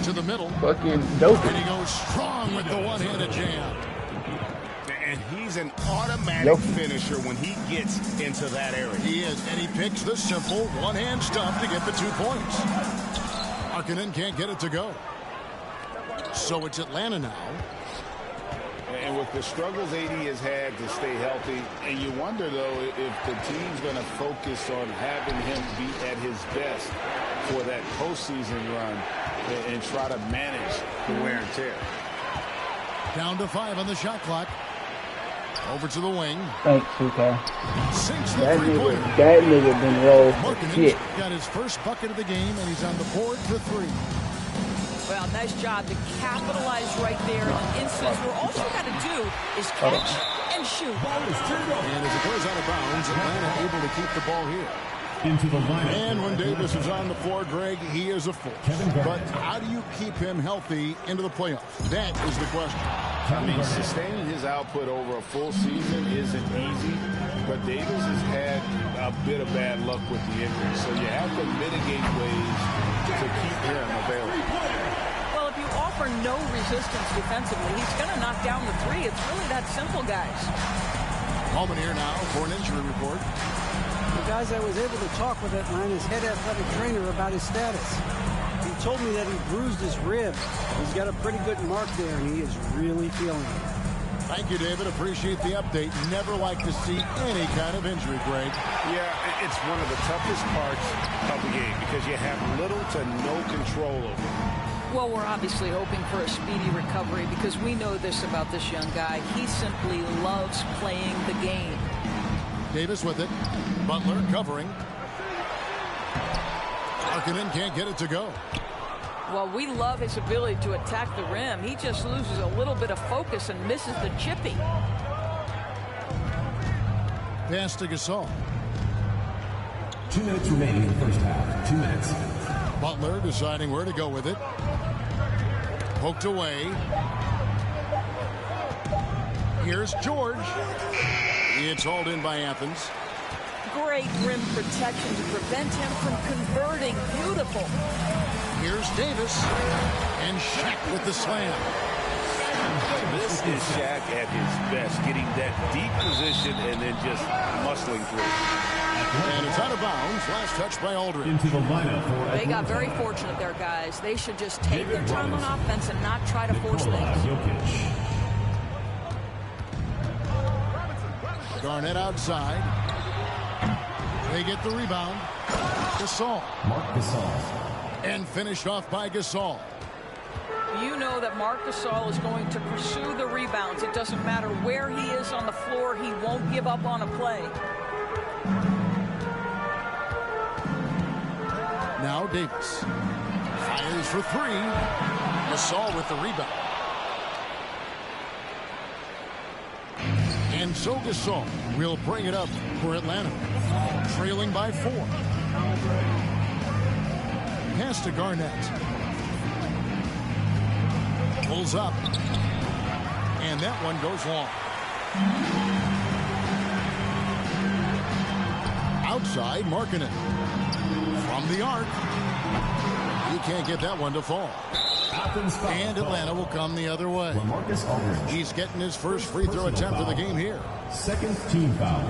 to the middle. Fucking dope. And he goes strong with the one-handed jam. And he's an automatic finisher when he gets into that area. He is, and he picks the simple one-hand stuff to get the 2 points. Markkanen can't get it to go. So it's Atlanta now. And with the struggles AD has had to stay healthy, and you wonder, though, if the team's going to focus on having him be at his best for that postseason run and try to manage the wear and tear. Down to 5 on the shot clock. Over to the wing. Thanks, okay. Sinks the That three-pointer. nigga been rolled for Markkanen shit. got his first bucket of the game, and he's on the board for 3. Well, nice job to capitalize right there in an instance where all you got to do is catch and shoot. And as it goes out of bounds, Atlanta able to keep the ball here. Into the lineup. And when Davis is on the floor, Greg, he is a force. But how do you keep him healthy into the playoffs? That is the question. I mean, sustaining his output over a full season isn't easy, but Davis has had a bit of bad luck with the injury, so you have to mitigate ways to keep him available. Well, if you offer no resistance defensively, he's going to knock down the 3. It's really that simple, guys. Coleman here now for an injury report. Guys, I was able to talk with Atlanta's head athletic trainer about his status. He told me that he bruised his rib. He's got a pretty good mark there, and he is really feeling it. Thank you, David. Appreciate the update. Never like to see any kind of injury, Greg. Yeah, it's one of the toughest parts of the game because you have little to no control over it. Well, we're obviously hoping for a speedy recovery because we know this about this young guy. He simply loves playing the game. Davis with it. Butler covering. Markkanen can't get it to go. Well, we love his ability to attack the rim. He just loses a little bit of focus and misses the chippy. Pass to Gasol. 2 minutes remaining in the first half. 2 minutes. Butler deciding where to go with it. Poked away. Here's George. It's hauled in by Athens. Great rim protection to prevent him from converting. Beautiful. Here's Davis. And Shaq with the slam. This is Shaq at his best, getting that deep position and then just muscling through. And it's out of bounds. Last touch by Aldridge. Into the lineup for They got very fortunate there, guys. They should just take their time on offense and not try to force things. Garnett outside. They get the rebound. Gasol. Marc Gasol. And finished off by Gasol. You know that Marc Gasol is going to pursue the rebounds. It doesn't matter where he is on the floor. He won't give up on a play. Now Davis. Fires for 3. Gasol with the rebound. And so Gasol will bring it up for Atlanta. Trailing by 4. Pass to Garnett. Pulls up. And that one goes long. Outside, Markkanen. From the arc. He can't get that one to fall. And Atlanta will come the other way. LaMarcus Aldridge. He's getting his first free throw attempt of the game here. Second team foul.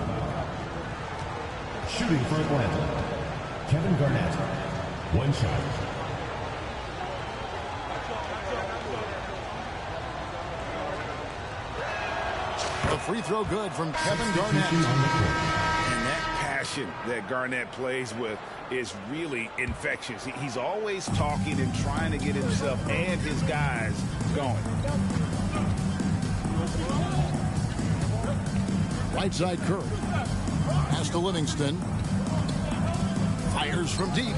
Shooting for Atlanta. Kevin Garnett. 1 shot. The free throw good from Kevin Garnett. And that passion that Garnett plays with is really infectious. He's always talking and trying to get himself and his guys going. Right side Curry. Pass to Livingston. Fires from deep.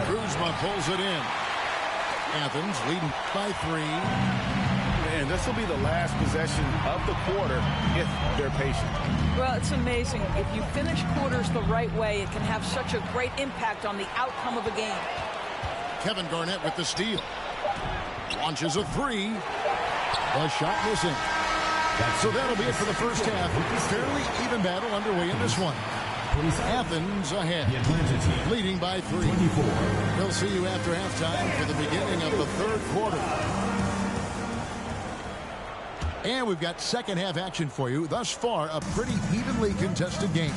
Kuzma pulls it in. Athens leading by 3. And this will be the last possession of the quarter if they're patient. Well, it's amazing. If you finish quarters the right way, it can have such a great impact on the outcome of a game. Kevin Garnett with the steal. Launches a 3. The shot missing. So that'll be it for the first half. Fairly even battle underway in this one. Athens ahead, The Atlanta team, leading by 3. 24. We'll see you after halftime for the beginning of the third quarter. And we've got second half action for you. Thus far, a pretty evenly contested game.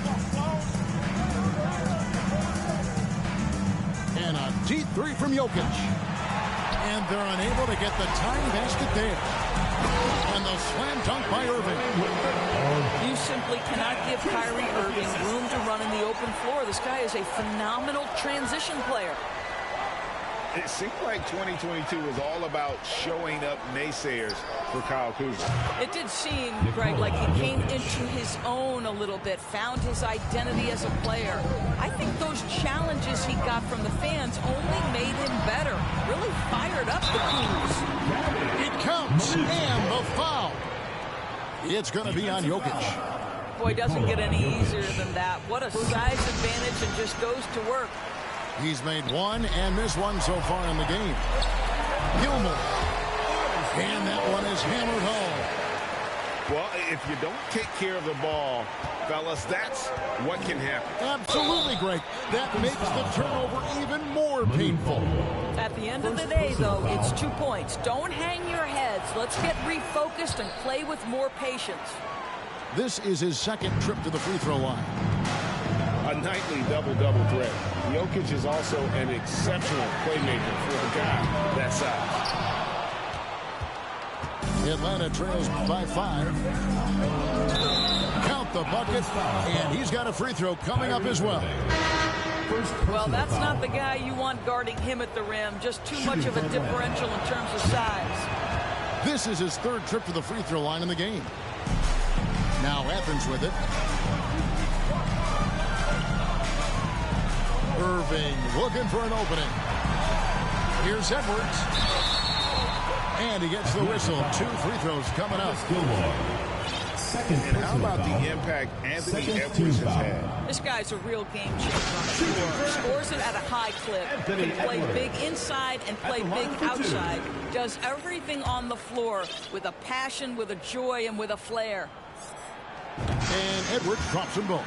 And a deep three from Jokic. And they're unable to get the tying basket there. And the slam dunk by Irving. You simply cannot give Kyrie Irving room to run in the open floor. This guy is a phenomenal transition player. It seemed like 2022 was all about showing up naysayers for Kyle Kuzma. It did seem, Greg, like he came into his own a little bit, found his identity as a player. I think those challenges he got from the fans only made him better. Really fired up the Kuz. It counts, and the foul. It's going to be on Jokic. Boy, doesn't get any easier than that. What a size advantage, and just goes to work. He's made one and missed one so far in the game. Gilmore. And that one is hammered home. Well, if you don't take care of the ball, fellas, that's what can happen. Absolutely, Greg. That makes the turnover even more painful. At the end of the day, though, it's 2 points. Don't hang your heads. Let's get refocused and play with more patience. This is his second trip to the free throw line. A nightly double-double threat. Jokic is also an exceptional playmaker for a guy that size. Atlanta trails by 5. Count the bucket, and he's got a free throw coming up as well. Well, that's not the guy you want guarding him at the rim. Just too much of a differential in terms of size. This is his third trip to the free throw line in the game. Now Athens with it. Irving looking for an opening. Here's Edwards. And he gets the whistle. 2 free throws coming up. And how about the impact Anthony Edwards has had? This guy's a real game changer on the floor. Scores it at a high clip. Can play big inside and play big outside. Does everything on the floor with a passion, with a joy, and with a flair. And Edwards drops them both.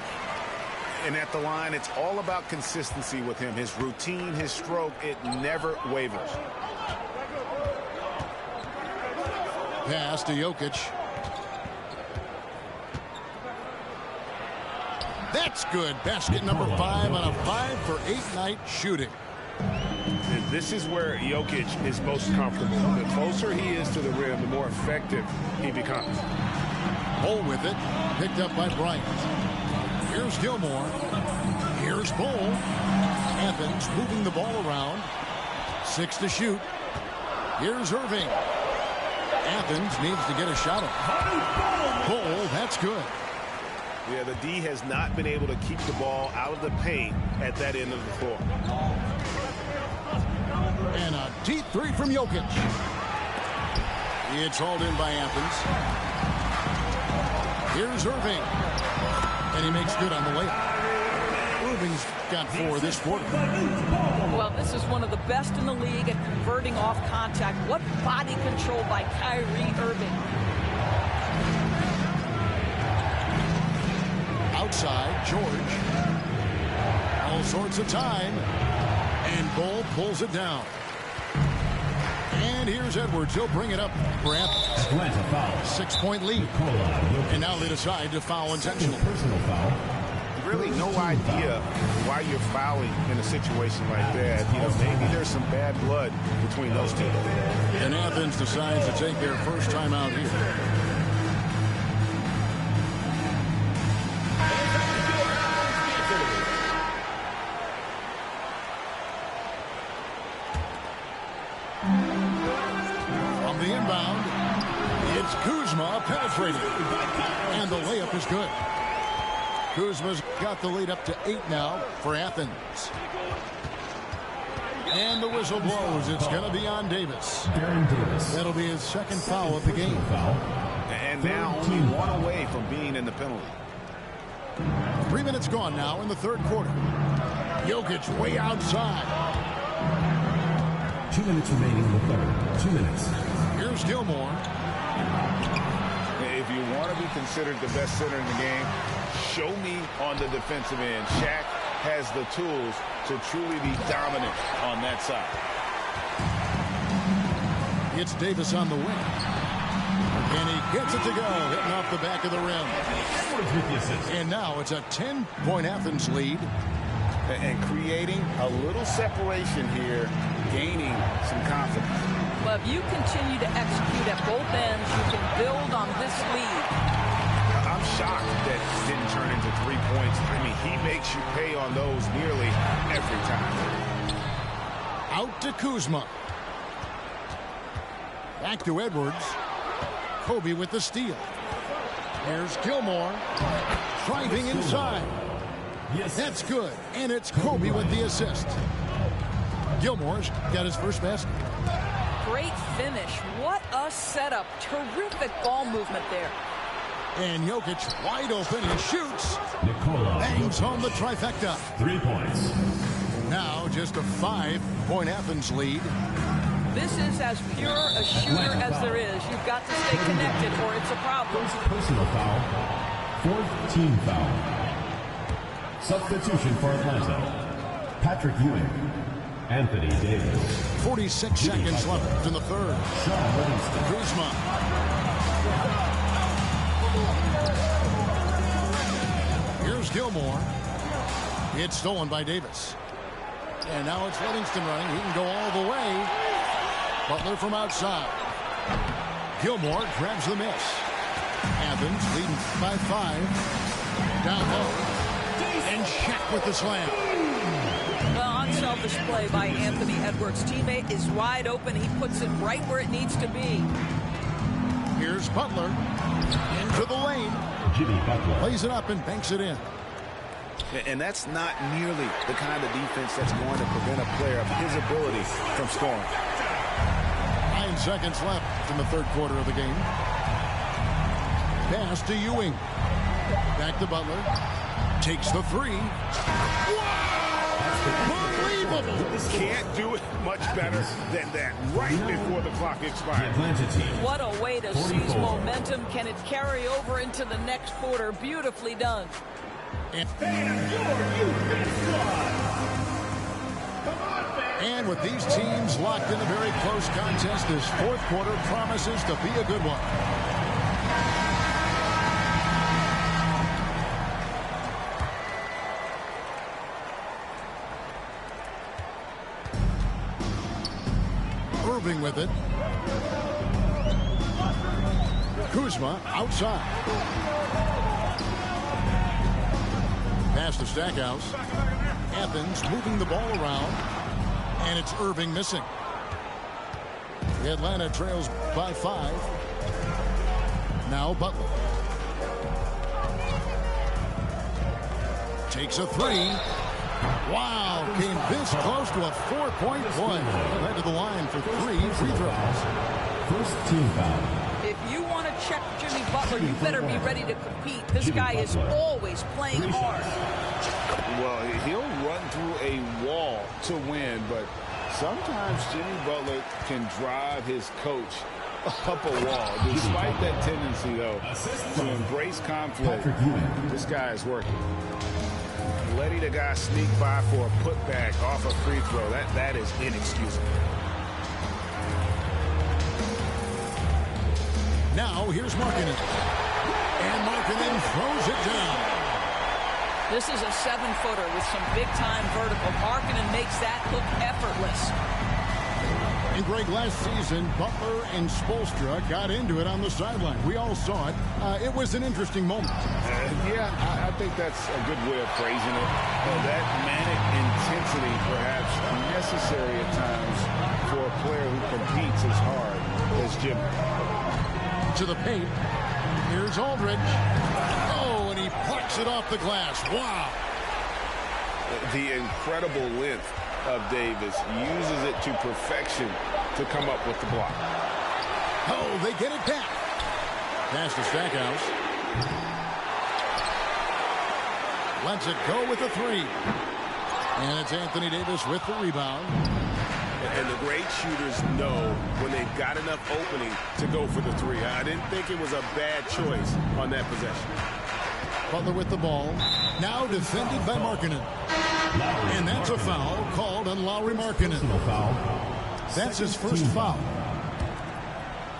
And at the line, it's all about consistency with him. His routine, his stroke, it never wavers. Pass to Jokic. That's good. Basket number 5 on a 5-for-8 night shooting. And this is where Jokic is most comfortable. The closer he is to the rim, the more effective he becomes. Bull with it. Picked up by Bryant. Here's Gilmore. Here's Bull. Athens moving the ball around. 6 to shoot. Here's Irving. Athens needs to get a shot up. Bull, that's good. Yeah, the D has not been able to keep the ball out of the paint at that end of the floor. And a deep three from Jokic. It's hauled in by Athens. Here's Irving. And he makes good on the layup. Irving's got 4 this quarter. Well, this is one of the best in the league at converting off contact. What body control by Kyrie Irving. Outside, George. All sorts of time. And Bull pulls it down. And here's Edwards. He'll bring it up for Athens. 6-point lead. And now they decide to foul intentionally. Personal foul. Really no idea why you're fouling in a situation like that. You know, maybe there's some bad blood between those two. And Athens decides to take their first time out here. From the inbound, it's Kuzma penetrating. And the layup is good. Kuzma's got the lead up to 8 now for Athens. And the whistle blows. It's going to be on Davis. That'll be his second foul of the game. And now only 1 away from being in the penalty. 3 minutes gone now in the third quarter. Jokic way outside. 2 minutes remaining in the third. 2 minutes. Here's Gilmore. If you want to be considered the best center in the game, show me on the defensive end. Shaq has the tools to truly be dominant on that side. It's Davis on the wing. And he gets it to go, hitting off the back of the rim. And now it's a 10-point Athens lead. And creating a little separation here, gaining some confidence. But if you continue to execute at both ends, you can build on this lead. I'm shocked that it didn't turn into 3 points. I mean, he makes you pay on those nearly every time. Out to Kuzma. Back to Edwards. Kobe with the steal. Here's Gilmore. Driving inside. That's good. And it's Kobe with the assist. Gilmore's got his first basket. Great finish. What a setup. Terrific ball movement there. And Jokic wide open. He shoots. Nikola Bangs home the trifecta. 3 points. Now just a 5-point Athens lead. This is as pure a shooter as there is. You've got to stay connected or it's a problem. Personal foul. 4th team foul. Substitution for Atlanta. Patrick Ewing. Anthony Davis. 46 seconds left in the third. Sean Livingston. Kuzma. Here's Gilmore. It's stolen by Davis. And now it's Livingston running. He can go all the way. Butler from outside. Gilmore grabs the miss. Athens leading by 5. Down low. And Shaq with the slam. Well, unselfish play by Anthony Edwards. Teammate is wide open. He puts it right where it needs to be. Here's Butler. Into the lane. Jimmy Butler. Plays it up and banks it in. And that's not nearly the kind of defense that's going to prevent a player of his ability from scoring. 9 seconds left in the third quarter of the game. Pass to Ewing. Back to Butler. Takes the three. Wow! Unbelievable! Can't do it much better than that right before the clock The expires. Atlanta team. What a way to 44. seize momentum. Can it carry over into the next quarter? Beautifully done. And with these teams locked in a very close contest, this fourth quarter promises to be a good one. Irving with it. Kuzma outside. Pass to Stackhouse. Athens moving the ball around. And it's Irving missing. Atlanta trails by 5. Now Butler. Takes a three. Wow, came this close to a 4-point play. Head to the line for 3 free throws. First team foul. If you want to check Jimmy Butler, you better be ready to compete. This guy is always playing hard. Well, he'll run through a wall to win, but sometimes Jimmy Butler can drive his coach up a wall. Despite that tendency, though, to embrace conflict, this guy is working. Letting a guy sneak by for a putback off a free throw, that is inexcusable. Now here's Markkanen. And Markkanen throws it down. This is a 7-footer with some big-time vertical. Markkanen makes that look effortless. And Greg, last season, Butler and Spoelstra got into it on the sideline. We all saw it. It was an interesting moment. Yeah, I think that's a good way of phrasing it. That manic intensity, perhaps necessary at times for a player who competes as hard as Jimmy. To the paint. Here's Aldridge. Oh, and he plucks it off the glass. Wow. The incredible length of Davis uses it to perfection to come up with the block. Oh, they get it back. Pass to Stackhouse. Lets it go with the three. And it's Anthony Davis with the rebound. And the great shooters know when they've got enough opening to go for the three. I didn't think it was a bad choice on that possession. Butler with the ball. Now defended by Markkanen. And that's a foul called on Lauri Markkanen. That's his first foul.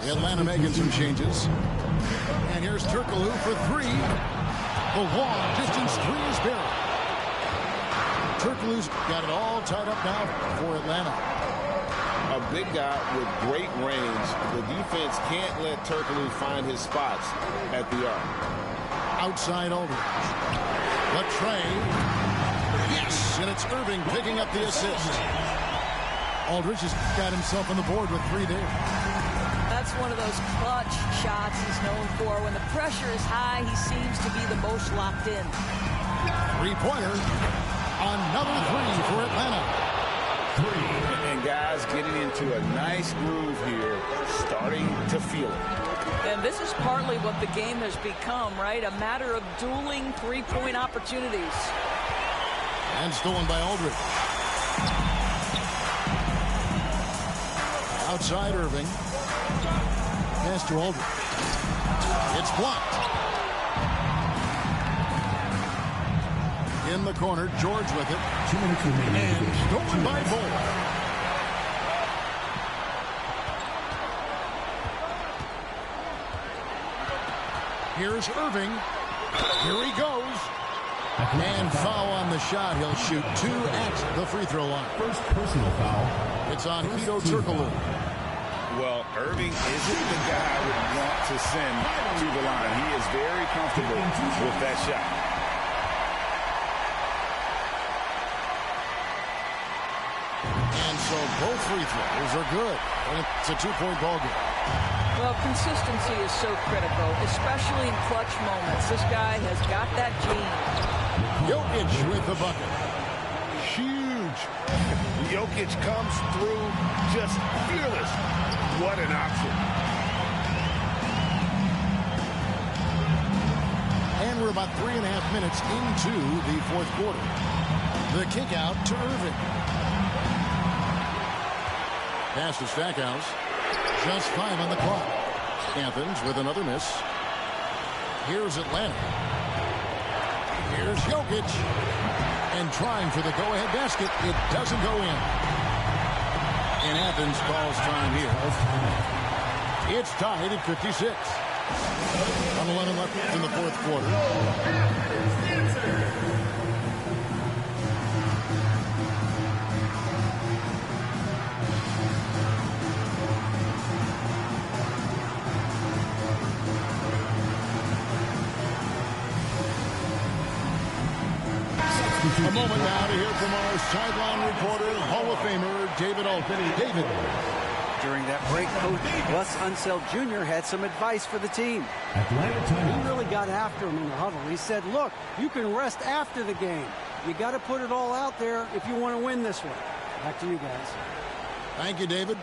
Atlanta making some changes. And here's Turkoglu for three. The long distance three is buried. Turkoglu's got it all tied up now for Atlanta. A big guy with great range. The defense can't let Turkoglu find his spots at the arc. Outside Aldridge. Latrey. Yes, and it's Irving picking up the assist. Aldridge has got himself on the board with three there. That's one of those clutch shots he's known for. When the pressure is high, he seems to be the most locked in. Three-pointer. Another three for Atlanta. And guys getting into a nice groove here, starting to feel it. And this is partly what the game has become, right? A matter of dueling three-point opportunities. And stolen by Aldridge. Outside Irving. Pass to Aldridge. It's blocked. In the corner, George with it. 2 minutes remaining. And stolen by Bull. Here's Irving. Here he goes. And foul on the shot. He'll shoot two at the free throw line. First personal foul. It's on Hedo Turkoglu. Well, Irving isn't the guy I would want to send to the line. He is very comfortable with that shot. And so both free throws are good. And it's a two-point ball game. Well, consistency is so critical, especially in clutch moments. This guy has got that gene. Jokic with the bucket. Huge. Jokic comes through just fearless. What an option. And we're about 3.5 minutes into the fourth quarter. The kick out to Irving. Pass to Stackhouse. Just 5 on the clock. Athens with another miss. Here's Atlanta. Here's Jokic. And trying for the go-ahead basket. It doesn't go in. And Athens calls time here. It's tied at 56. 1:11 left in the fourth quarter. A moment now to hear from our sideline reporter, Hall of Famer, David Altman. David. During that break, Coach Russ Unseld Jr. had some advice for the team. Atlanta He timeout. really got after him in the huddle. He said, look, you can rest after the game. You got to put it all out there if you want to win this one. Back to you guys. Thank you, David.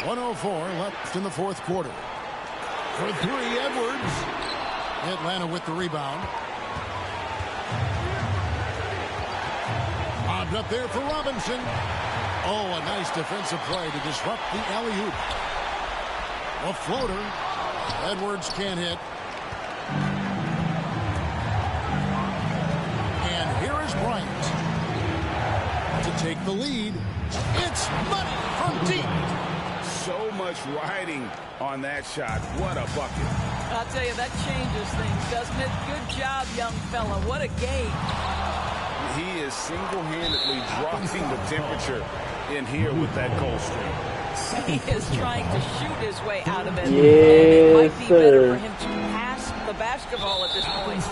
.104 left in the fourth quarter. For three, Edwards. Atlanta with the rebound. Bobbed up there for Robinson. Oh, a nice defensive play to disrupt the alley-oop. A floater. Edwards can't hit. And here is Bryant to take the lead. It's money from deep. So much riding on that shot. What a bucket. I'll tell you, that changes things, doesn't it? Good job, young fella. What a game. He is single-handedly dropping the temperature in here with that cold streak. He is trying to shoot his way out of it. Yes, and it might be better sir. for him to pass the basketball at this point.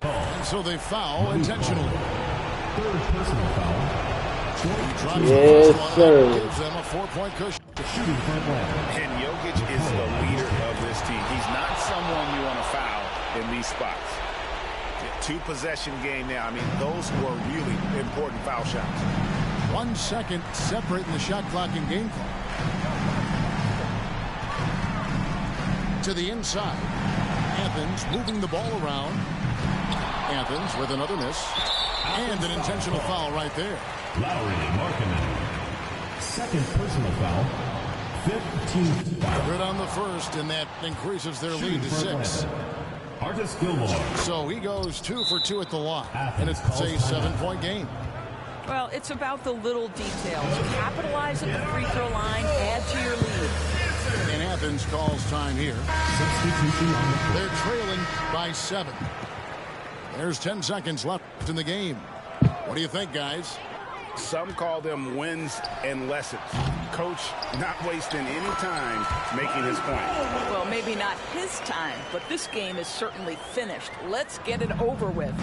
And so they foul intentionally. Third personal foul. He drops Yes, the first one sir. and gives them a 4-point cushion. Shooting front line. And Jokic is the leader of this team. He's not someone you want to foul in these spots. Two-possession game now. I mean, those were really important foul shots. 1 second separating the shot clock and game clock. To the inside. Athens moving the ball around. Athens with another miss. And an intentional foul right there. Lowry Markkanen. Second personal foul. 15th foul. Good on the first, and that increases their lead to 6. Artis Gilmore. So he goes 2 for 2 at the line. And Athens it's a calls timeout. 7-point game. Well, it's about the little details. Capitalize at the free throw line, add to your lead. And Athens calls time here. Substitution on the court. They're trailing by 7. There's 10 seconds left in the game. What do you think, guys? Some call them wins and lessons. Coach not wasting any time making his point. Well, maybe not his time, but this game is certainly finished. Let's get it over with.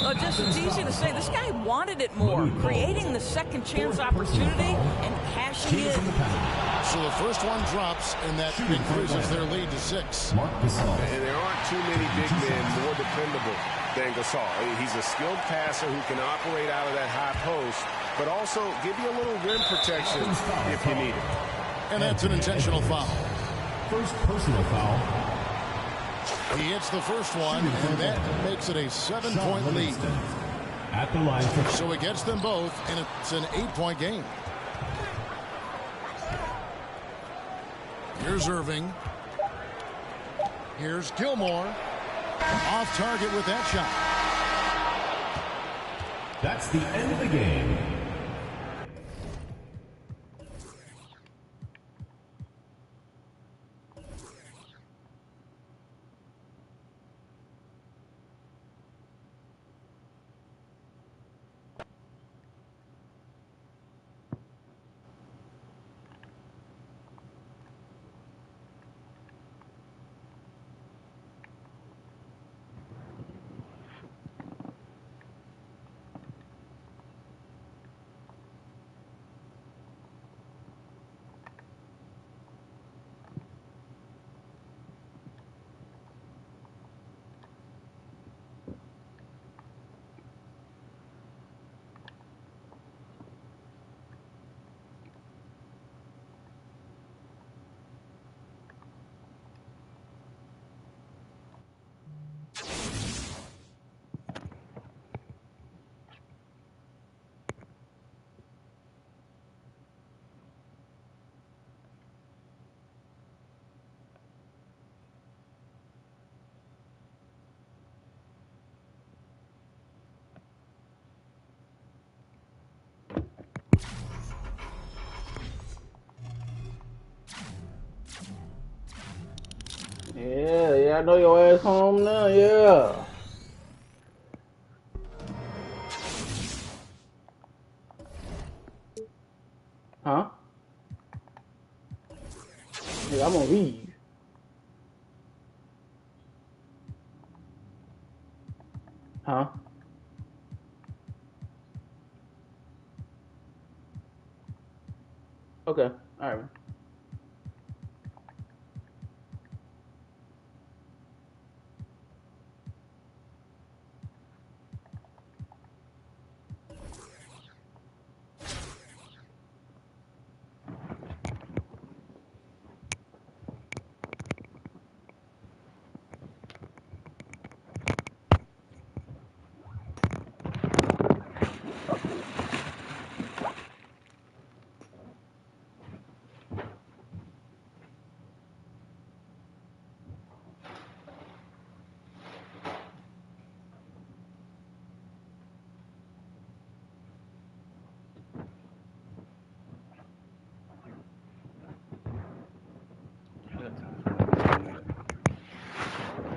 Well, just it's easy to say. This guy wanted it more, creating the second chance opportunity and cashing in. So the first one drops, and that increases their lead to 6. Mark Gasol. And there aren't too many big men more dependable than Gasol. He's a skilled passer who can operate out of that high post, but also give you a little rim protection if you need it. And that's an intentional foul. First personal foul. He hits the first one, and that makes it a 7-point lead. Livingston. At the line for So it gets them both, and it's an 8-point game. Here's Irving. Here's Gilmore. Off target with that shot. That's the end of the game. Yeah, I know your ass home now, yeah. Huh? Yeah, I'm gonna leave. Huh? Okay, alright.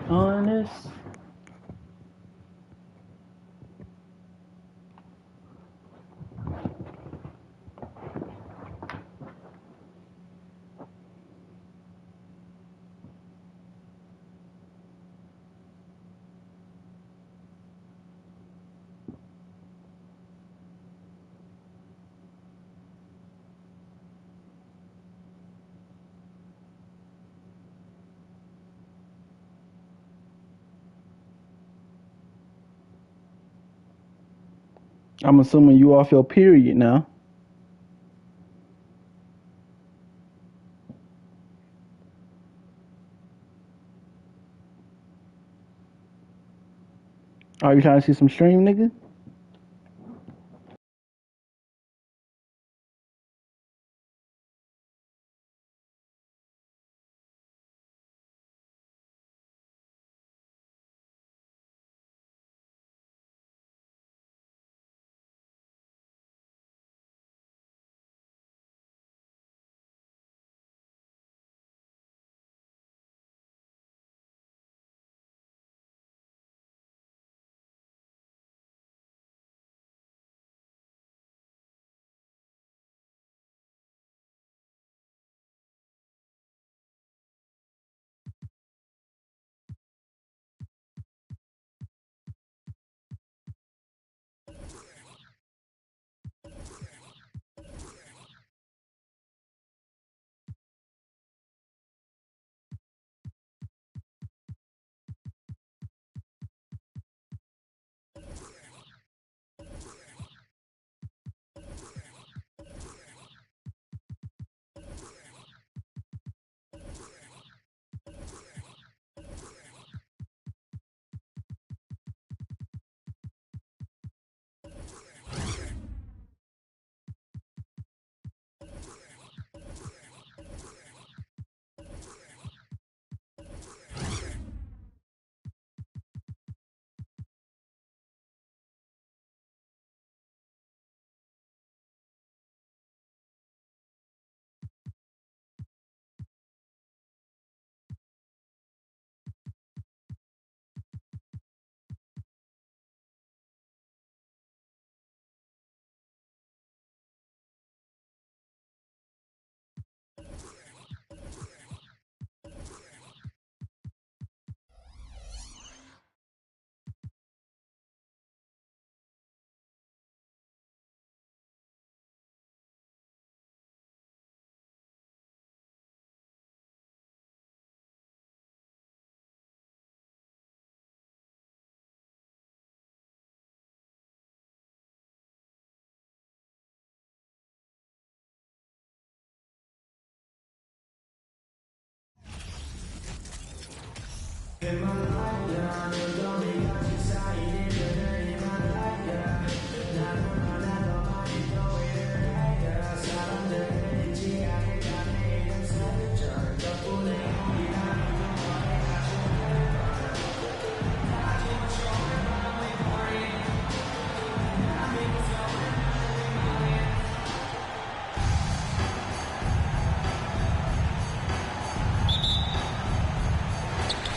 Honest. I'm assuming you off your period now. Are you trying to see some stream, nigga?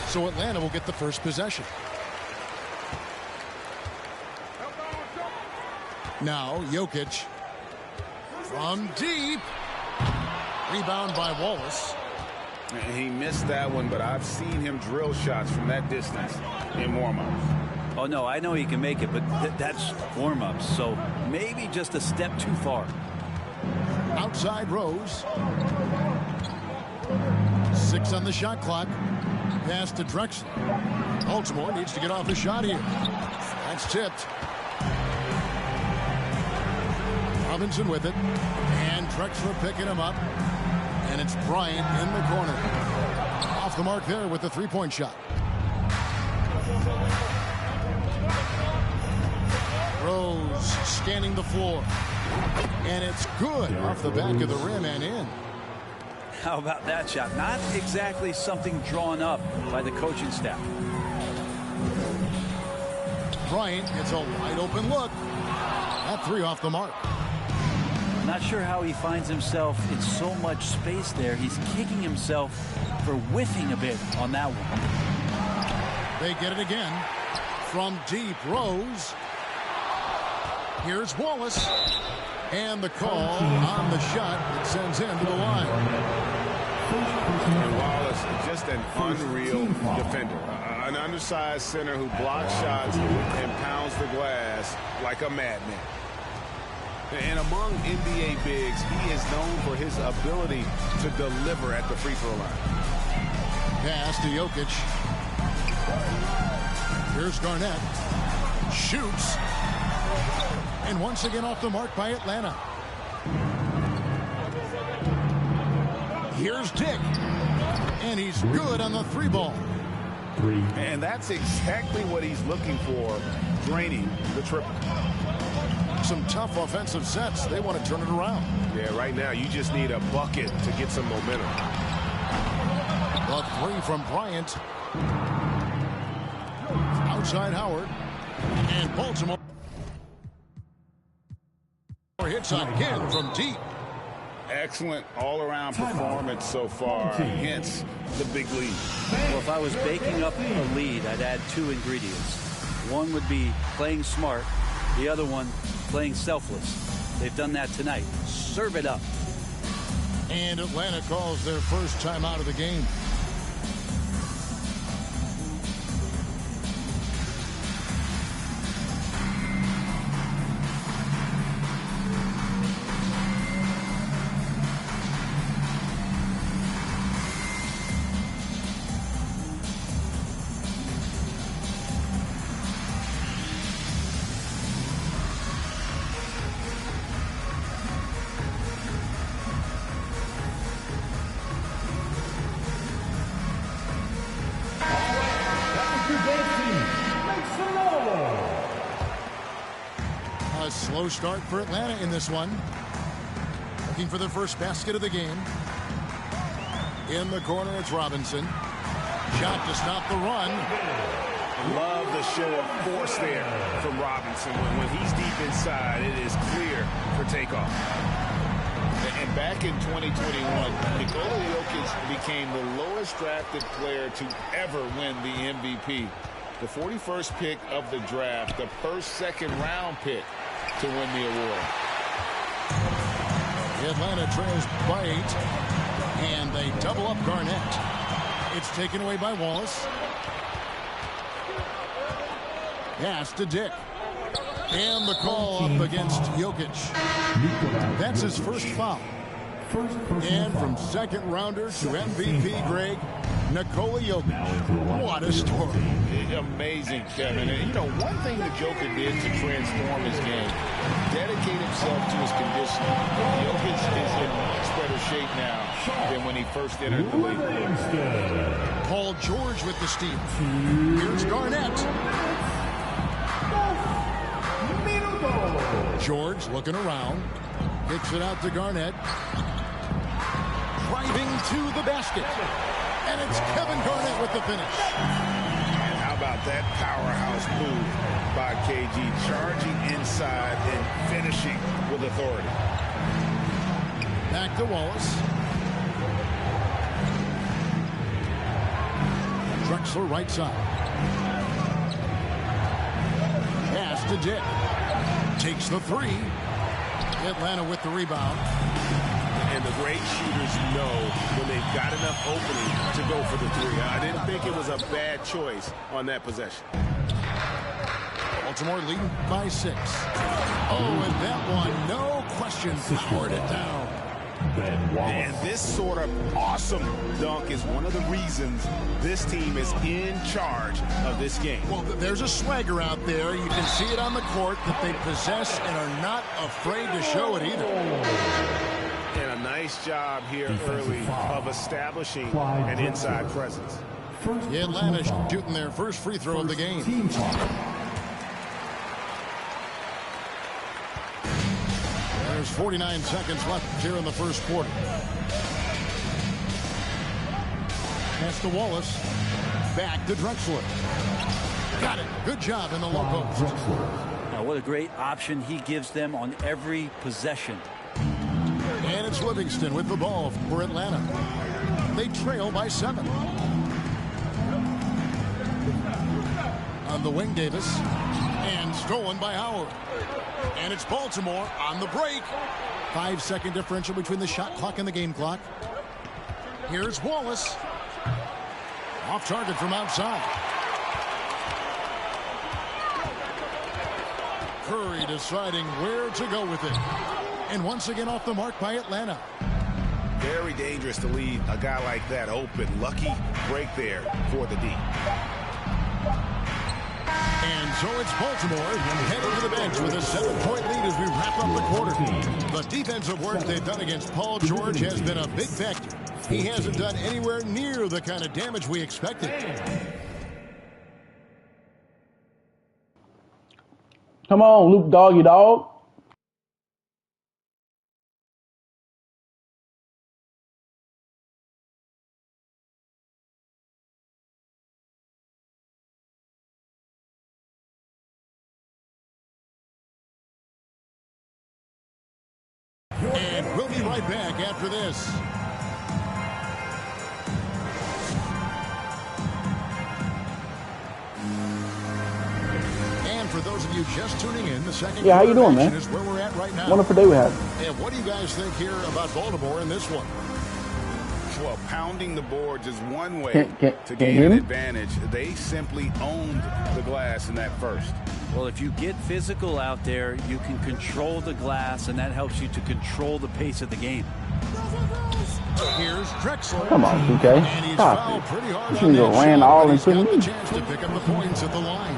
So Atlanta will get the first possession. Now Jokic from deep. Rebound by Wallace. He missed that one, but I've seen him drill shots from that distance in warm-ups. Oh, no, I know he can make it, but that's warm-ups, so maybe just a step too far. Outside Rose. 6 on the shot clock. Pass to Drexler. Baltimore needs to get off a shot here. That's tipped. Robinson with it. And Drexler picking him up. And it's Bryant in the corner. Off the mark there with the three-point shot. Rose scanning the floor. And it's good off the back of the rim and in. How about that shot? Not exactly something drawn up by the coaching staff. Bryant gets a wide open look. That three off the mark. Not sure how he finds himself in so much space there. He's kicking himself for whiffing a bit on that one. They get it again from deep. Rose. Here's Wallace. And the call on the shot that sends him to the line. And Wallace, just an unreal defender. An undersized center who blocks shots and pounds the glass like a madman. And among NBA bigs, he is known for his ability to deliver at the free throw line. Pass to Jokic. Here's Garnett. Shoots. And once again off the mark by Atlanta. Here's Dick. And he's good on the 3-ball. And that's exactly what he's looking for, draining the triple. Some tough offensive sets. They want to turn it around. Yeah, right now you just need a bucket to get some momentum. A 3 from Bryant. Outside Howard. And Baltimore hits again from deep. Excellent all-around performance so far, hence the big lead. Well, if I was baking up a lead, I'd add 2 ingredients. One would be playing smart. The other one, playing selfless. They've done that tonight. Serve it up. And Atlanta calls their first time out of the game. A slow start for Atlanta in this one. Looking for the first basket of the game. In the corner, it's Robinson. Shot to stop the run. Love the show of force there from Robinson. When he's deep inside, it is clear for takeoff. And back in 2021, Nikola Jokic became the lowest drafted player to ever win the MVP. The 41st pick of the draft, the first second-round pick to win the award. Atlanta trails by 8, and they double up Garnett. It's taken away by Wallace. Pass to Dick. And the call up against Jokic. That's his first foul. And from second rounder to MVP, Greg, Nikola Jokic. What a story. Amazing, Kevin. And, you know, one thing the Joker did to transform his game, dedicate himself to his conditioning. Jokic is in much better shape now than when he first entered the league. Paul George with the steal. Here's Garnett. George looking around. Kicks it out to Garnett. Driving to the basket. And it's Kevin Garnett with the finish. And how about that powerhouse move by KG, charging inside and finishing with authority. Back to Wallace. Drexler right side. Pass to Dick. Takes the 3. Atlanta with the rebound. And the great shooters know when they've got enough opening to go for the 3. I didn't think it was a bad choice on that possession. Baltimore leading by 6. Oh, and that one, no question, powered it down. And this sort of awesome dunk is one of the reasons this team is in charge of this game. Well, there's a swagger out there. You can see it on the court that they possess and are not afraid to show it either. And a nice job here early of establishing an inside presence. Atlanta shooting their first free throw of the game. There's 49 seconds left here in the first quarter. Pass to Wallace. Back to Drexler. Got it. Good job in the low post. Now, what a great option he gives them on every possession. And it's Livingston with the ball for Atlanta. They trail by 7. On the wing, Davis. And stolen by Howard. And it's Baltimore on the break. 5-second differential between the shot clock and the game clock. Here's Wallace. Off target from outside. Curry deciding where to go with it. And once again off the mark by Atlanta. Very dangerous to leave a guy like that open. Lucky break there for the D. And so it's Baltimore heading to the bench with a 7-point lead as we wrap up the quarter. The defensive work they've done against Paul George has been a big factor. He hasn't done anywhere near the kind of damage we expected. Come on, Luke Doggy Dog. And we'll be right back after this. And for those of you just tuning in, the second how you doing, man? man? Is where we're at right now. Wonderful day we have. And what do you guys think here about Baltimore in this one? Well, pounding the boards is one way to can gain you hear an me? advantage. They simply owned the glass in that first. Well, if you get physical out there, you can control the glass, and that helps you to control the pace of the game. Here's Drexler. Come on, TK. And he's Stop fouled it. pretty hard This on nigga that ran shot, all but he's into got the me. chance to pick up the points at the line.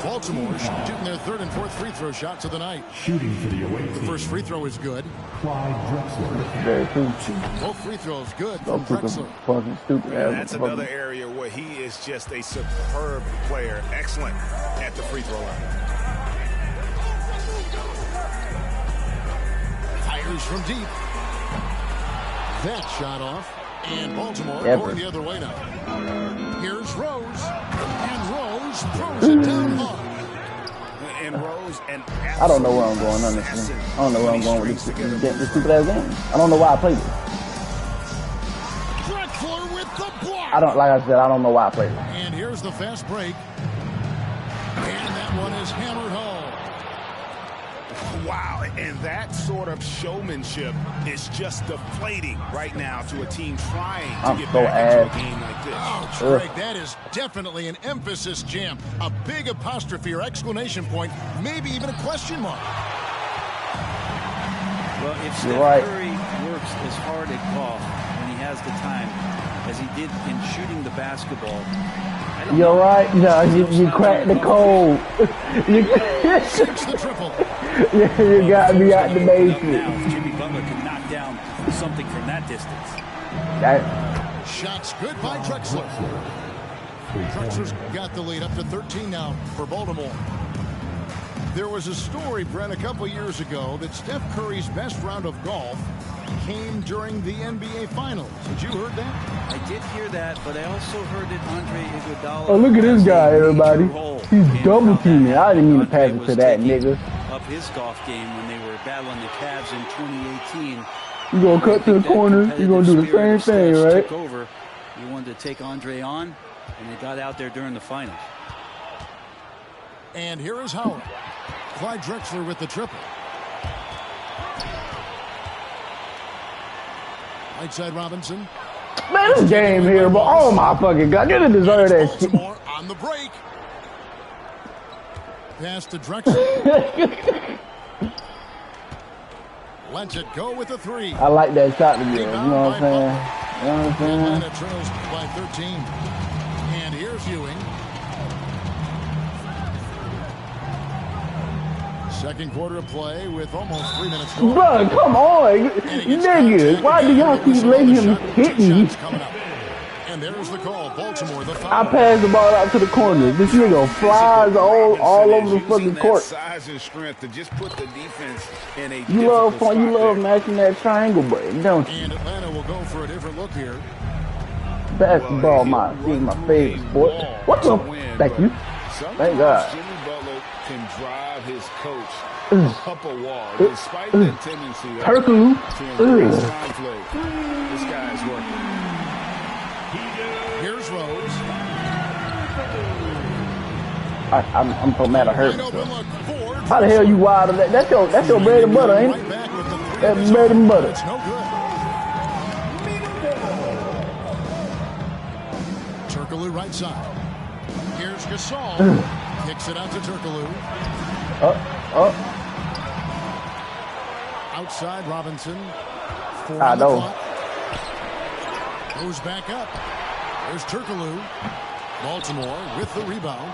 Baltimore shooting their third and fourth free throw shots of the night. Shooting for the away The team, first free throw is good. Clyde Drexler. Very true. Both free throws good from Don't Drexler. fucking stupid ass. That's another area where he is just a superb player. Excellent at the free throw line. Fires from deep. That shot off. And Baltimore going the other way now. Here's Rose. And Rose throws it down hard. And Rose, and I don't know where I'm going, honestly. I don't know where I'm going with this stupid ass game. I don't know why I played this. Drexler with the block. Like I said, I don't know why I played it. And here's the fast break. And that one is hammered home. wow, and that sort of showmanship is just deflating right now to a team trying to get back into a game like this. Oh, Greg, that is definitely an emphasis jam. A big apostrophe or exclamation point, maybe even a question mark. Well, if Steph Curry works as hard at golf when he has the time as he did in shooting the basketball, you're right. No, you cracked the code. Six the triple. You got me out the basement. Now, Jimmy Butler can knock down something from that distance. Shots good by Drexler. Drexler's got the lead up to 13 now for Baltimore. There was a story, Brent, a couple years ago that Steph Curry's best round of golf came during the NBA Finals. Had you heard that? I did hear that, but I also heard that Andre Iguodala... Oh, look at this guy, everybody. He's double teaming. I didn't mean to pass it to that nigga. Up his golf game when they were battling the Cavs in 2018. You gonna cut to the corner, you gonna do the same thing, right? Took over. He wanted to take Andre on, and they got out there during the finals. And here is Howard. Clyde Drexler with the triple. Right side Robinson. Man, this game here, but oh my fucking god, you didn't deserve that shit. Baltimore on the break. Pass to Drexler. Lets it go with a three. I like that shot to you know what I'm saying? You know what I'm saying? Atlanta trails by 13. And here's Ewing. Second quarter of play with almost 3 minutes to go. Bro, come on. Niggas, why do y'all keep letting him hit me? And there's the call. Baltimore, the foul. I passed the ball out to the corner. This nigga flies all over the fucking court. Size and strength to just put the defense in a You love matching that triangle break, don't you? And Atlanta will go for a different look here. Basketball is my favorite sport. What the? Thank you. Thank God. Jimmy Butler can drive his coach up a wall, despite that tendency to embrace conflict. This guy is working. Here's Rose. I'm so mad I hurt Wide open myself. look. Ford. How the hell you wild of that? That's your bread and butter, ain't Right it? back with the three That's of his bread and own. butter. It's no good. Turkoglu right side. Here's Gasol. Kicks it out to Turkoglu. Outside Robinson. 4 I on the know. clock. Goes back up. There's Turkoglu. Baltimore with the rebound.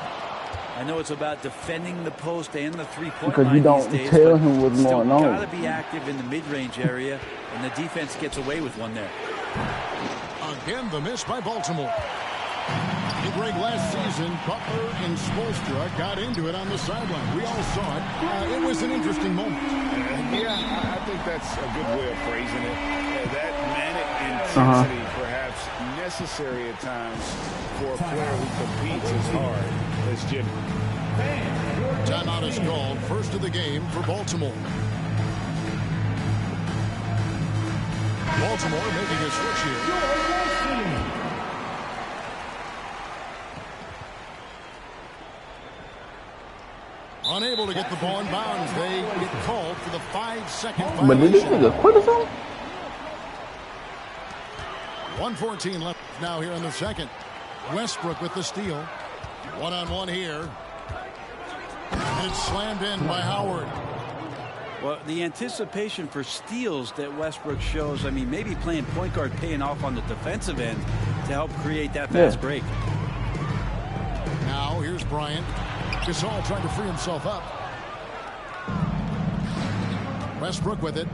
I know it's about defending the post and the three-point Because line you don't these days, tell but him what's still going on. gotta be active in the mid-range area, and the defense gets away with one there. Again, the miss by Baltimore. Big break last season, Butler and Spoelstra got into it on the sideline. We all saw it. It was an interesting moment. Yeah, I think that's a good way of phrasing it. That manic intensity, perhaps necessary at times for a player who competes as hard as Jimmy. Timeout is called. First of the game for Baltimore. Baltimore making a switch here. Unable to get the ball in bounds. They get called for the 5-second But did this violation. nigga quit or something? 1:14 left now here in the second. Westbrook with the steal. One-on-one here. And it's slammed in by Howard. Well, the anticipation for steals that Westbrook shows, I mean, maybe playing point guard paying off on the defensive end to help create that fast break. Now here's Bryant. Gasol trying to free himself up. Westbrook with it.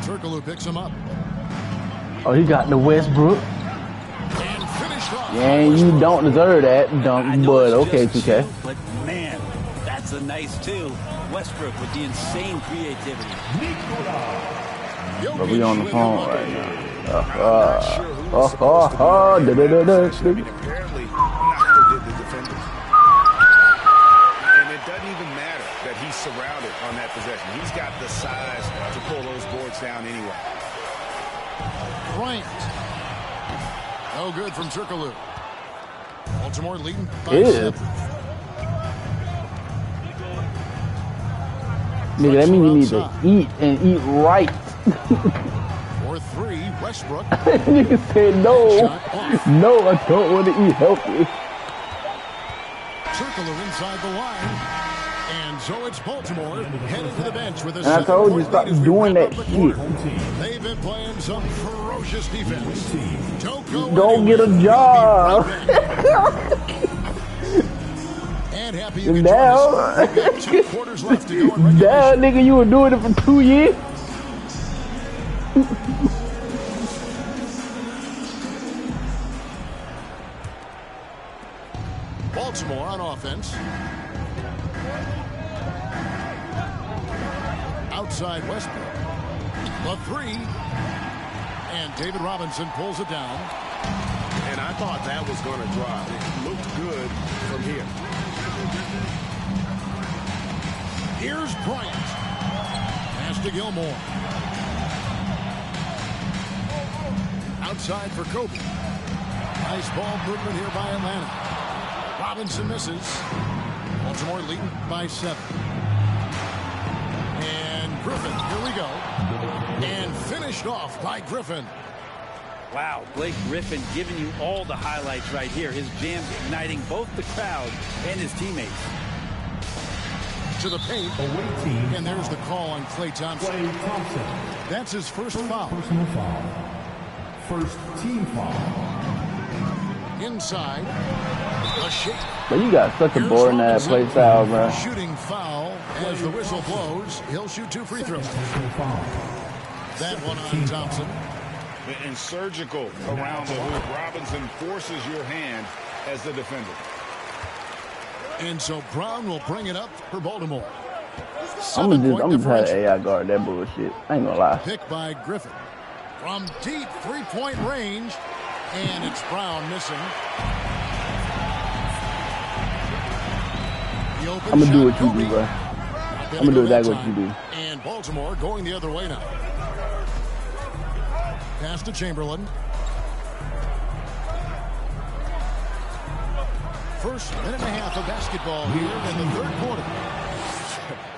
Turkoglu picks him up. Oh, he got the Westbrook. And finished off. Yeah, you don't deserve that, I dunk, know but it's okay, just 2K. two, but man, that's a nice two. Westbrook with the insane creativity. But we on the Jokic phone with right the now. Apparently, Knocker did the defenders. And it doesn't even matter that he's surrounded on that possession. He's got the size to pull those boards down anyway. Bryant. No good from Turkoglu. Baltimore leading by Ew. 7. Nigga, that means you need to eat and eat right. For 3, Westbrook. Nigga said no. No, I don't want to eat healthy. Turkoglu inside the line. And so it's Baltimore headed to the bench with a And I told you, 7-point stop lead as we doing wrap that up the shit. quarter. They've been playing some ferocious defense. Don't go Don't get a anywhere. job. We'll be right back. And happy you can join Now. us. We've got 2 quarters left to go in regulation. Damn, nigga, you were doing it for 2 years? Baltimore on offense. Outside Westbrook. The 3. And David Robinson pulls it down. And I thought that was going to drop. It looked good from here. Here's Bryant. Pass to Gilmore. Outside for Kobe. Nice ball movement here by Atlanta. Robinson misses. Baltimore leading by 7. And Griffin, here we go. And finished off by Griffin. Wow, Blake Griffin giving you all the highlights right here. His jams igniting both the crowd and his teammates. To the paint. Away team. And there's the call on Klay Thompson. Klay Thompson. That's his first foul. Personal foul. First team foul. Inside. A shake. But you got such a Here's boring ass Robinson. play style, bro. Shooting foul as the whistle blows. He'll shoot 2 free throws. Personal foul. That one on Thompson. And surgical around the hoop. Robinson forces your hand as the defender. And so Brown will bring it up for Baltimore. I'm gonna just have differential. AI guard that bullshit. I ain't gonna lie. Pick by Griffin. From deep 3-point range. And it's Brown missing. The open I'm gonna do shot, what you Kobe. do, bro. Not gonna I'm gonna do go that exactly what you time. do. And Baltimore going the other way now. Pass to Chamberlain. first minute and a half of basketball here in the third quarter.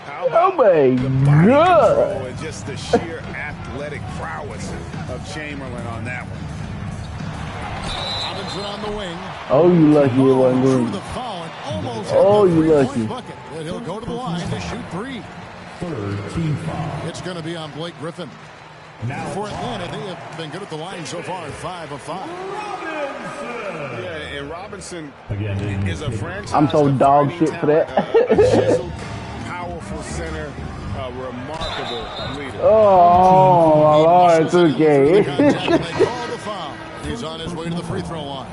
How about Oh my the body God. control and just the sheer athletic prowess of Chamberlain on that one. Robinson on the wing. Oh, you lucky it wasn't Drew green. the foul and almost Oh, hit the you lucky. three-point bucket. But he'll go to the line to shoot three. Third team foul. It's going to be on Blake Griffin. Now For Atlanta, they have been good at the line so far at 5 of 5. Yeah, and Robinson Again, didn't is a hit. franchise. I'm so dog defining shit for that. talent, a chiseled, powerful center, a remarkable leader. Oh, my Lord, it's Muscles in through the contact, okay. and they call the foul. He's on his way to the free throw line.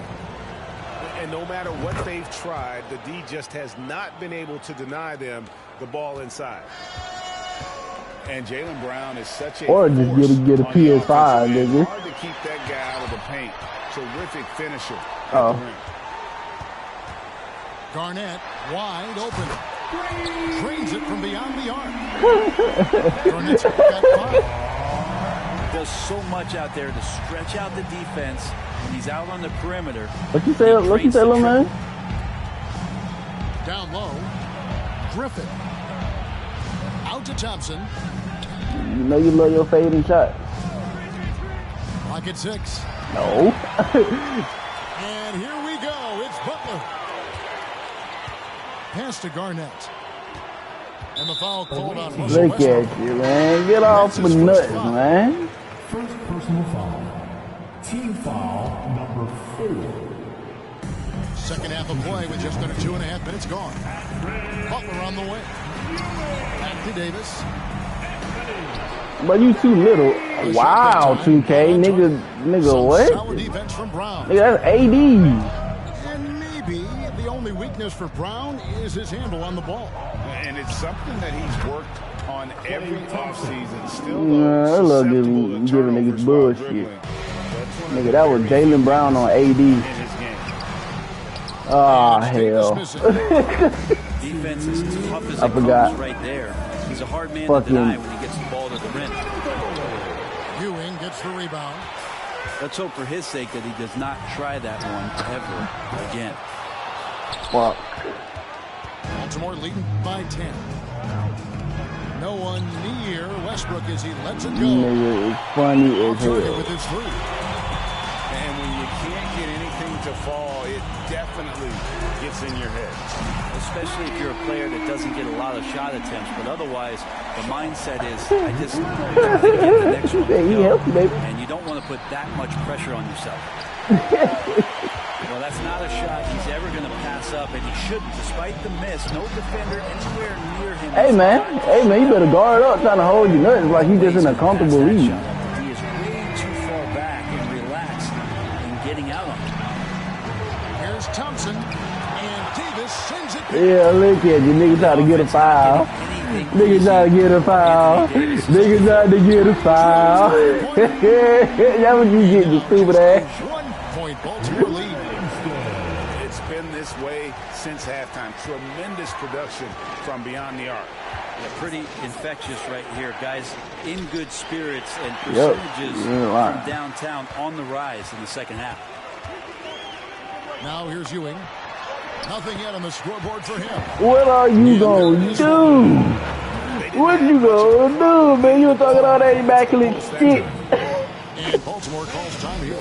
And no matter what they've tried, the D just has not been able to deny them the ball inside. And Jaylen Brown is such a Or just force get a on the PS5, offensive end. nigga. Hard to keep that guy out of the paint. Terrific finisher. at Oh. the rim. Garnett wide open. Drains it from beyond the arc. Garnett's got 5. Does so much out there to stretch out the defense when he's out on the perimeter. What you say, little man? Down low. Griffin. Out to Thompson. You know you love your fading shots. Clock at 6. No. And here we go. It's Butler. Pass to Garnett. And the foul called on Russell Look Westbrook. at you, man. Get off the nuts, man. First personal foul. Team foul number 4. Second half of play with just under 2.5 minutes gone. Butler on the way. Back to Davis. But you too little. Wow, 2K. Nigga, Some what? solid defense from Brown. Nigga, that's AD. And maybe the only weakness for Brown is his handle on the ball. And it's something that he's worked on every offseason. Still, I love susceptible to giving turnovers niggas while bullshit. dribbling. That's one of Nigga, the that was bigger Jaylen issues Brown on AD. in his game. Ah, Davis hell. missing. Defense is as tough as I it forgot. comes right there. He's a hard man Fucking- to deny when he gets the ball to the rim. Ewing gets the rebound. Let's hope for his sake that he does not try that one ever again. Fuck. Baltimore leading by 10. No one near Westbrook as he lets it go. Nigga is funny as Target hell. with his 3. And when you can't get anything to fall, it definitely gets in your head. Especially if you're a player that doesn't get a lot of shot attempts, but otherwise the mindset is I just gotta get the next one Yeah, to he go. helped you, baby. And you don't want to put that much pressure on yourself. Well, that's not a shot he's ever going to pass up, and he shouldn't. Despite the miss, no defender anywhere near him. Hey, man, you better guard up trying to hold your nuts like you just in a comfortable lead. He is way too far back and relaxed in getting out on it. Here's Thompson. And Davis sends it. Yeah, look at you. Nigga trying to get a foul. Nigga trying to get a foul. Nigga trying to get a foul. That's what you get, you stupid ass. 1 point Baltimore lead. It's been this way since halftime. Tremendous production from beyond the arc. Yeah, pretty infectious right here. Guys in good spirits and Yep. percentages You're right. from downtown on the rise in the second half. Now here's Ewing. Nothing yet on the scoreboard for him. What are you gonna do? What you gonna do, man? You were talking all that immaculate shit. And Baltimore calls time here.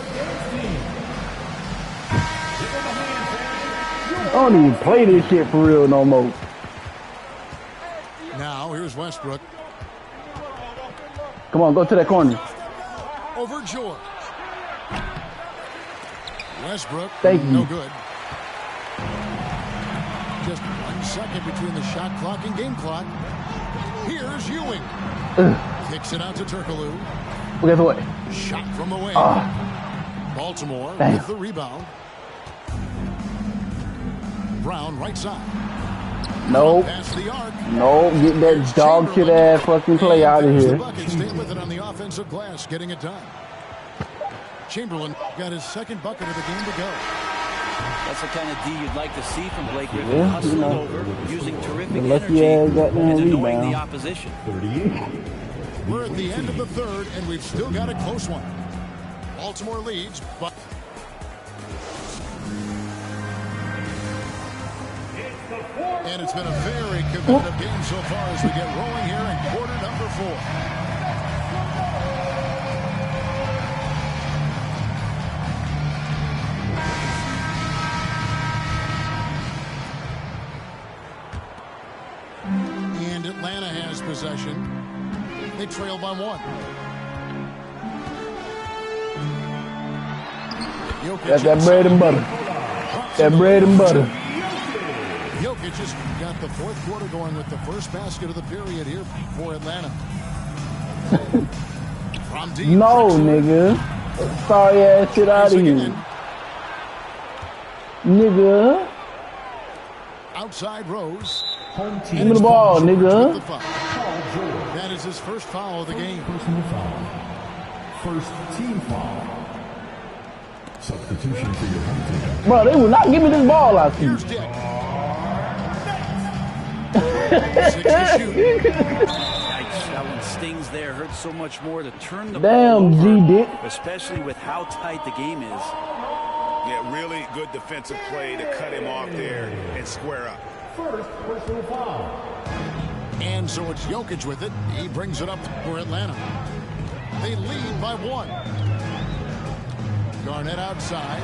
I don't even play this shit for real no more. Now here's Westbrook. Come on, go to that corner. Over George. Westbrook. Thank you. No good. Just 1 second between the shot clock and game clock. Here's Ewing. Kicks it out to Turkoglu. Well, guess what? Shot from the wing. Baltimore Damn. with the rebound. Brown right side. Nope. Past the arc. Nope. Get that dog shit ass fucking play out of There's the here. bucket. Stay with it on the offensive glass, getting it done. Chamberlain got his second bucket of the game to go. That's the kind of D you'd like to see from Blake Griffin, Yeah, hustling you know. over, using terrific The lucky energy, ass goddamn and annoying rebound. the opposition. 38. We're at the end of the third, and we've still got a close one. Baltimore leads, but And it's been a very competitive game so far as we get rolling here in quarter number 4. And Atlanta has possession. They trail by 1. That's that bread and butter. That bread and butter. Jokic just got the 4th quarter going with the first basket of the period here for Atlanta. From deep, No, nigga. Sorry ass shit out of here. Nigga. Outside Rose. Give me the ball, nigga. That is his first foul of the game. Personal foul. First team foul. Substitution for your home team. Bro, they will not give me this ball out here. Here's Dick. 6 to shoot. Yikes, that one stings there. Hurts so much more to turn the ball Damn, over, G-Dick. especially with how tight the game is. Yeah, really good defensive play to cut him off there and square up. First personal foul. And so it's Jokic with it. He brings it up for Atlanta. They lead by 1. Garnett outside.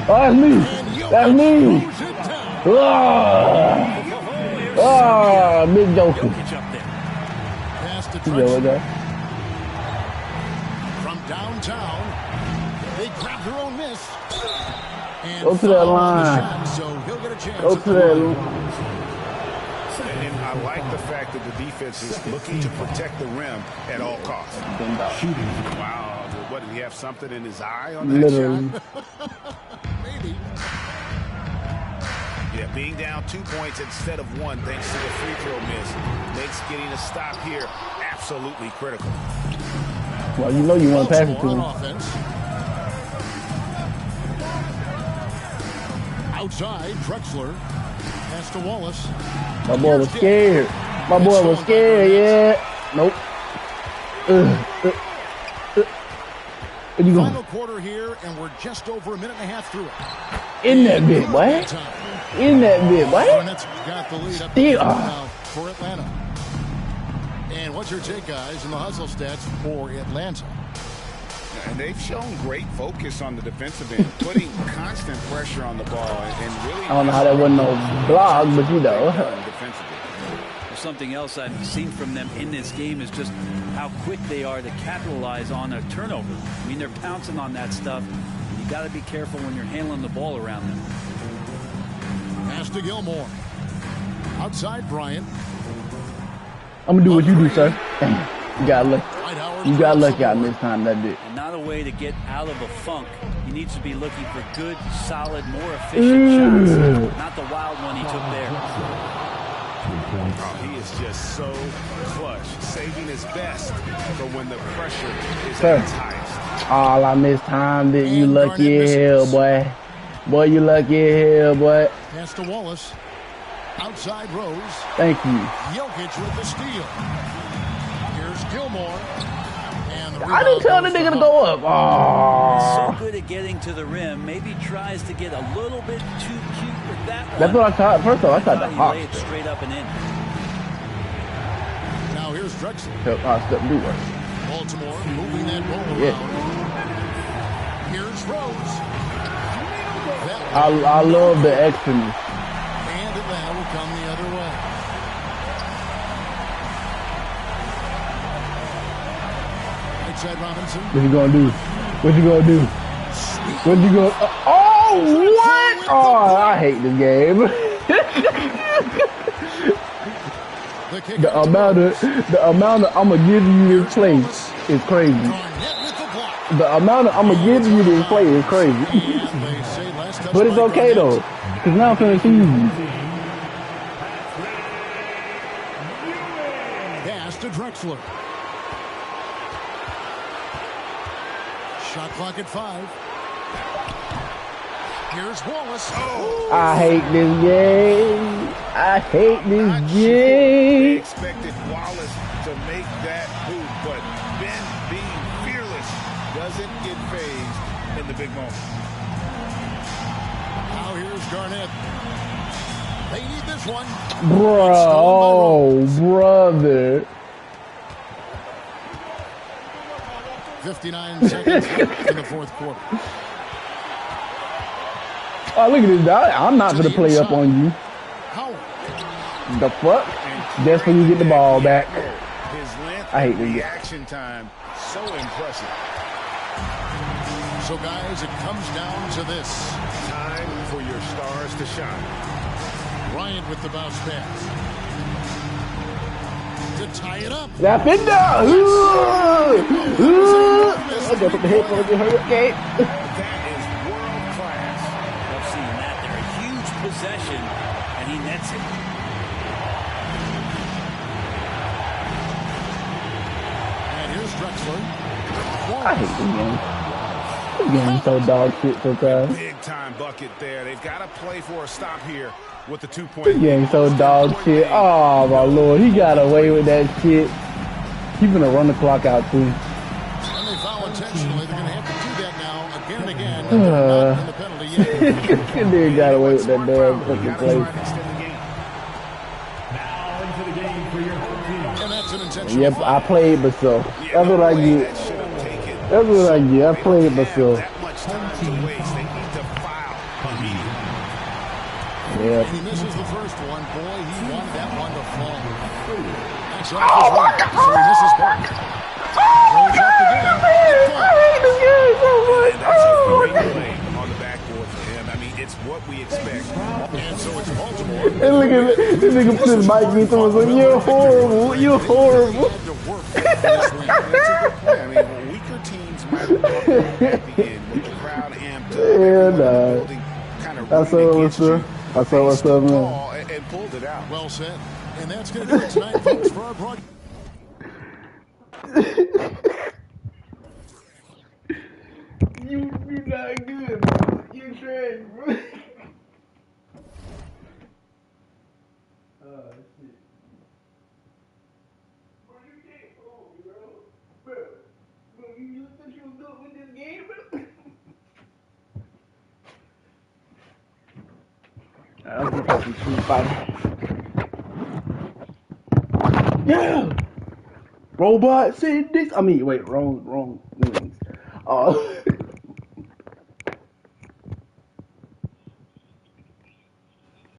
Oh, that's me. And Jokic That's me. throws it down. Big Joker. Jokic up there. Pass to Yeah, Drexler. with that. From downtown. They grab their own miss. And Go to that foul on the line. shot, so he'll get a chance. Go at to the that. line. And I like the fact that the defense is looking to protect the rim at all costs. Shooting. Wow. What, did he have something in his eye on that Literally. shot? Maybe. Yeah, being down 2 points instead of 1 thanks to the free throw miss makes getting a stop here absolutely critical. Well, you know you want to pass it to Baltimore him. on offense. Outside, Drexler. Pass to Wallace. My boy was scared. My boy was scared, yeah. Nope. Where you going? Final quarter here, and we're just over a minute and a half through it. In that bit, boy. In that bit, boy. Hornets got the lead up Still. now for Atlanta. And what's your take, guys, in the hustle stats for Atlanta? And they've shown great focus on the defensive end, putting constant pressure on the ball and really. I don't know how that wasn't no blog, but you know. Defensively. Something else I've seen from them in this game is just how quick they are to capitalize on a turnover. I mean, they're pouncing on that stuff. You got to be careful when you're handling the ball around them. Pass to Gilmore. Outside, Bryant. I'm gonna do what you do, sir. Damn. You got lucky. Dwight Howard You got grabs lucky the out board. this time, that bit. And not a way to get out of a funk. He needs to be looking for good, solid, more efficient shots. Not the wild one he took there. 3 points. Oh, he is just so clutch, saving his best for when the pressure is Sir. at its highest. All I missed time, that you And lucky Garnett as hell, misses. boy. Boy, you lucky as hell, boy. Pass to Wallace. Outside Rose. Thank you. Jokic with the steal. Here's Gilmore. And the I didn't tell the rebound nigga to goes go up. So Oh, good at getting to the rim. Maybe tries to get a little bit too cute with that one. that's what I thought. First off, I thought the He Hawks. lay it straight up and in. Now here's Drexler. Step do work. Baltimore moving that ball Yeah. around. Here's Rose. That I love the extraness. and Atlanta will come the other way. Right side Robinson. What you gonna do? What you gonna do? What you gonna? Oh, what? Oh, I hate this game. The kick the out to amount Rose. of I'm gonna give you this play is crazy. Garnett with the block. The amount of I'm gonna give you this play is crazy. And they say last touch But it's by okay Garnett. though, cause now it's easy. Pass to Drexler. Shot clock at 5. Here's Wallace. Oh, I hate this game. I hate Not this sure they game. expected Wallace to make that move, but Ben, being fearless, doesn't get phased in the big moment. now here's Garnett. They need this one. Bro, oh, brother. 59 seconds left in the fourth quarter. Oh, look at this guy. I'm not going to play up on you. Howard. The fuck? That's when you get the ball back. His length I hate and when you- reaction time, so impressive. So, guys, it comes down to this. Time for your stars to shine. Bryant with the bounce pass. To tie it up. Snap it down. I got to put the headphones in her. Okay. That is world class. Love seeing that. They're a huge possession, and he nets it. And here's Drexler. I hate this game. This game's so dog shit sometimes. Big time bucket there. They've got to play for a stop here with the 2-point. This game's so dog shit. Oh, my Lord. He got away with that shit. He's going to run the clock out, too. And they foul intentionally. They're going to have to do that now again and again. And they're not in the penalty yet. Dude got away with that damn fucking play. Now into the game for your team. And that's an intentional Yep, foul. I played myself. That's what I get. That's what I get. I played myself. That much time to waste. They need to foul immediately. Yeah. He misses the first one. Boy, he wanted that one to fall. That's off his right. So he misses both. Goes up again. That's a great play on the backboard for him. I mean, it's what we expect. And so it's Baltimore. And look at this nigga put his mic in someone's like, you're horrible. You're horrible. Had to work for this win. That's a good point. I mean, weaker teams might have won at the end with the crowd amped up. Yeah, everyone in the nah. building kind of I saw rooting what's against you. up. I saw what's up, man. Ball and pulled it out. Well said. And that's going to do it tonight, folks, for our broadcast. You not good, bro. You trash, bro. Oh, shit. Bro, you can't fool me, bro. Bro, you thought you was good with this game, bro? I'm gonna play some Street Fighter. Yeah! Robot, say this. I mean, wait, wrong names.